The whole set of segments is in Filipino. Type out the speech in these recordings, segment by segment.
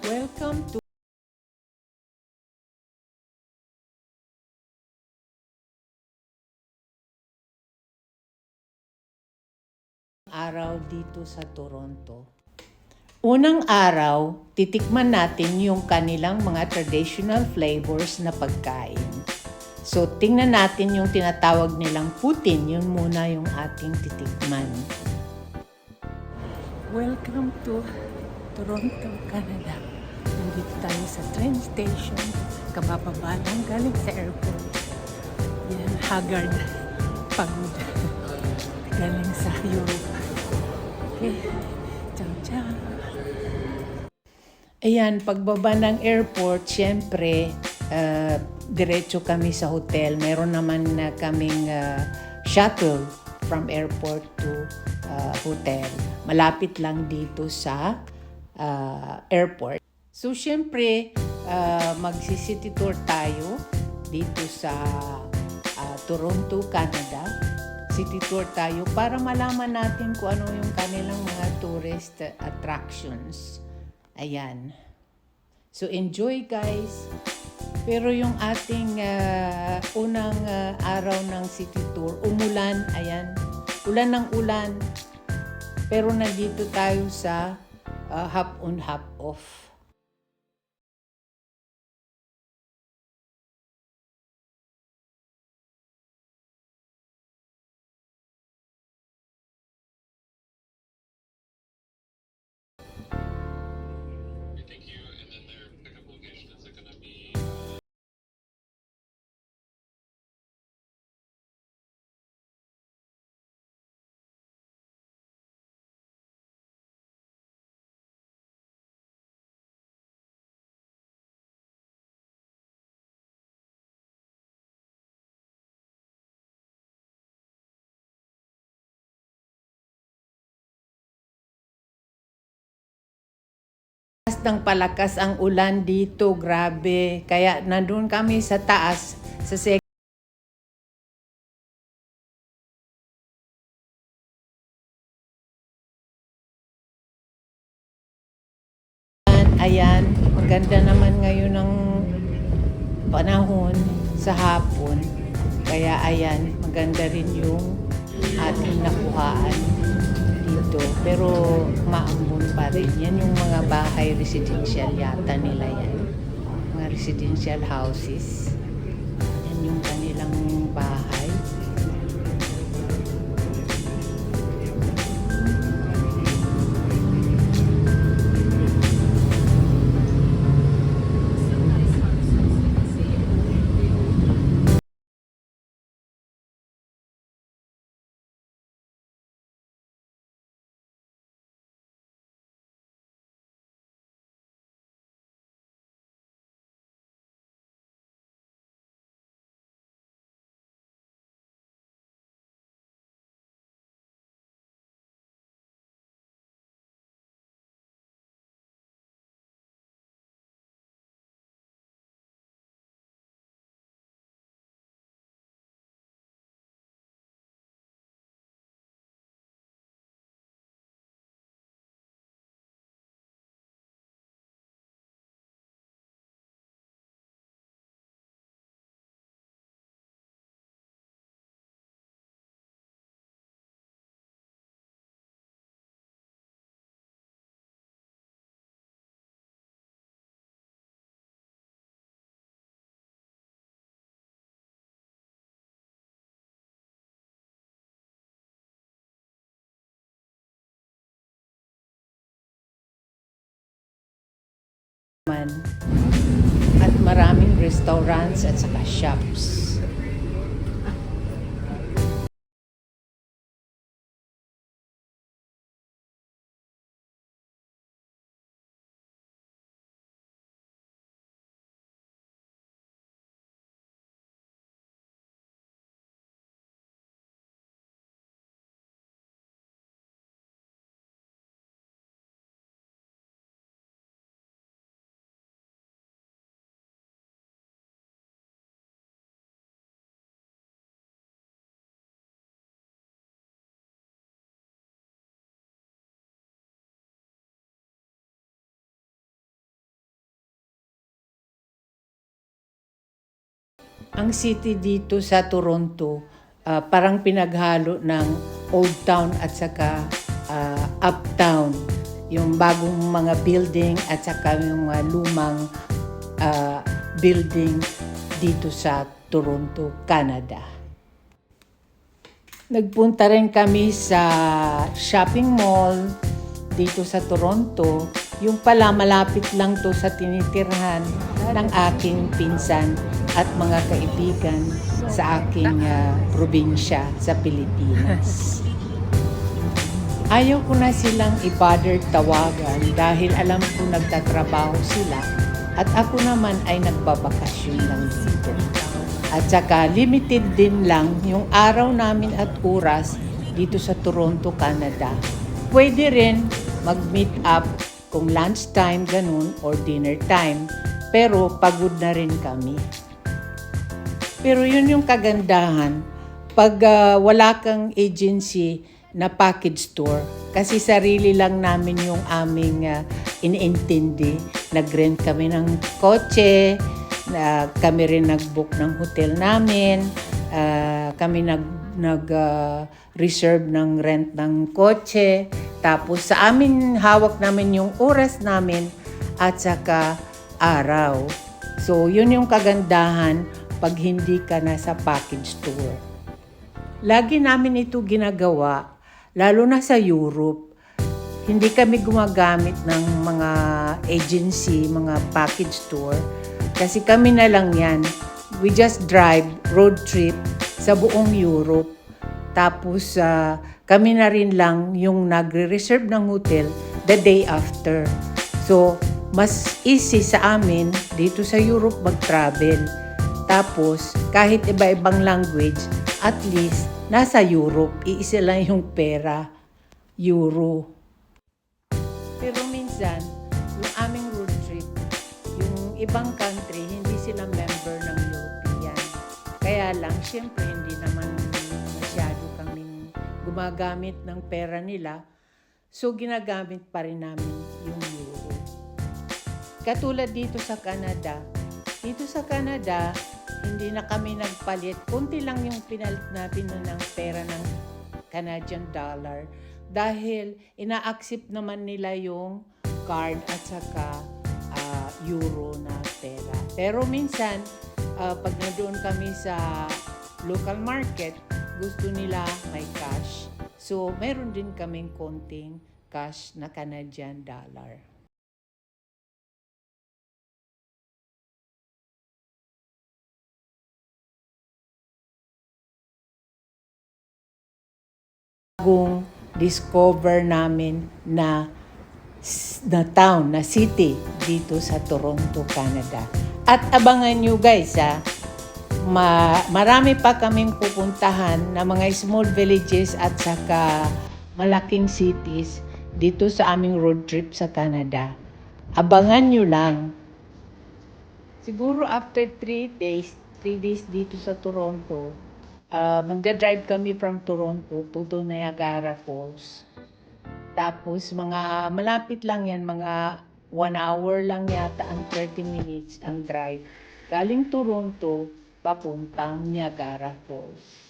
Welcome to araw dito sa Toronto. Unang araw, titikman natin yung kanilang mga traditional flavors na pagkain. So, tingnan natin yung tinatawag nilang putin. Yun muna yung ating titikman. Welcome to Toronto, Canada. Nandito tayo sa train station. Kabababa lang galing sa airport. Yan, haggard. Pagod. Galing sa Europe. Okay. Ciao, ciao. Ayan, pagbaba ng airport, syempre, diretso kami sa hotel. Meron naman na kaming shuttle from airport to hotel. Malapit lang dito sa airport. So, syempre, magsi-city tour tayo dito sa Toronto, Canada. City tour tayo para malaman natin kung ano yung kanilang mga tourist attractions. Ayan. So, enjoy guys. Pero yung ating unang araw ng city tour, umulan. Ayan. Ulan ng ulan. Pero nandito tayo sa hop on, hop off. Ng palakas ang ulan dito, grabe. Kaya nandun kami sa taas, sa ayan, maganda naman ngayon ng panahon sa hapon. Kaya ayan, maganda rin yung ating nakuhaan dito. Pero maambon pa rin. Yan yung mga bahay residential yata nila yan. Mga residential houses. Yan yung kanilang bahay. At maraming restaurants at saka shops. Ang city dito sa Toronto, parang pinaghalo ng Old Town at saka Uptown. Yung bagong mga building at saka yung mga lumang building dito sa Toronto, Canada. Nagpunta rin kami sa shopping mall dito sa Toronto. Yung pala malapit lang to sa tinitirhan ng aking pinsan at mga kaibigan sa aking probinsya sa Pilipinas. Ayaw ko na silang i-bother tawagan dahil alam ko nagtatrabaho sila at ako naman ay nagbabakasyon lang dito. At saka limited din lang yung araw namin at oras dito sa Toronto, Canada. Pwede rin mag-meet up kung lunchtime ganun or dinner time, pero pagod na rin kami. Pero yun yung kagandahan pag wala kang agency na package tour, kasi sarili lang namin yung aming iniintindi. Nag-rent kami ng kotse, kami rin nag-book ng hotel namin, kami nag-reserve ng rent ng kotse, tapos sa amin hawak namin yung oras namin at saka araw. So yun yung kagandahan pag hindi ka nasa package tour. Lagi namin ito ginagawa, lalo na sa Europe. Hindi kami gumagamit ng mga agency, mga package tour. Kasi kami na lang yan. We just drive, road trip sa buong Europe. Tapos kami na rin lang yung nagre-reserve ng hotel the day after. So, mas easy sa amin dito sa Europe mag-travel. Tapos, kahit iba-ibang language, at least nasa Europe, iisa lang yung pera, euro. Pero minsan, yung aming road trip, yung ibang country, hindi sila member ng European. Kaya lang, syempre, hindi naman masyado kaming gumagamit ng pera nila. So, ginagamit pa rin namin yung euro. Katulad dito sa Canada. Dito sa Canada, hindi na kami nagpalit. Kunti lang yung pinalit natin ng pera ng Canadian dollar. Dahil ina-accept naman nila yung card at saka euro na pera. Pero minsan, pag nandoon kami sa local market, gusto nila may cash. So, meron din kaming konting cash na Canadian dollar. Bagong discover namin na town, na city dito sa Toronto, Canada. At abangan nyo guys marami pa kaming pupuntahan na mga small villages at saka malaking cities dito sa aming road trip sa Canada. Abangan nyo lang. Siguro after 3 days dito sa Toronto, magdadrive kami from Toronto to Niagara Falls. Tapos mga malapit lang yan, mga 1 hour lang yata ang 30 minutes ang drive. Galing Toronto, papuntang Niagara Falls.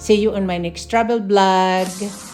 See you on my next travel vlog.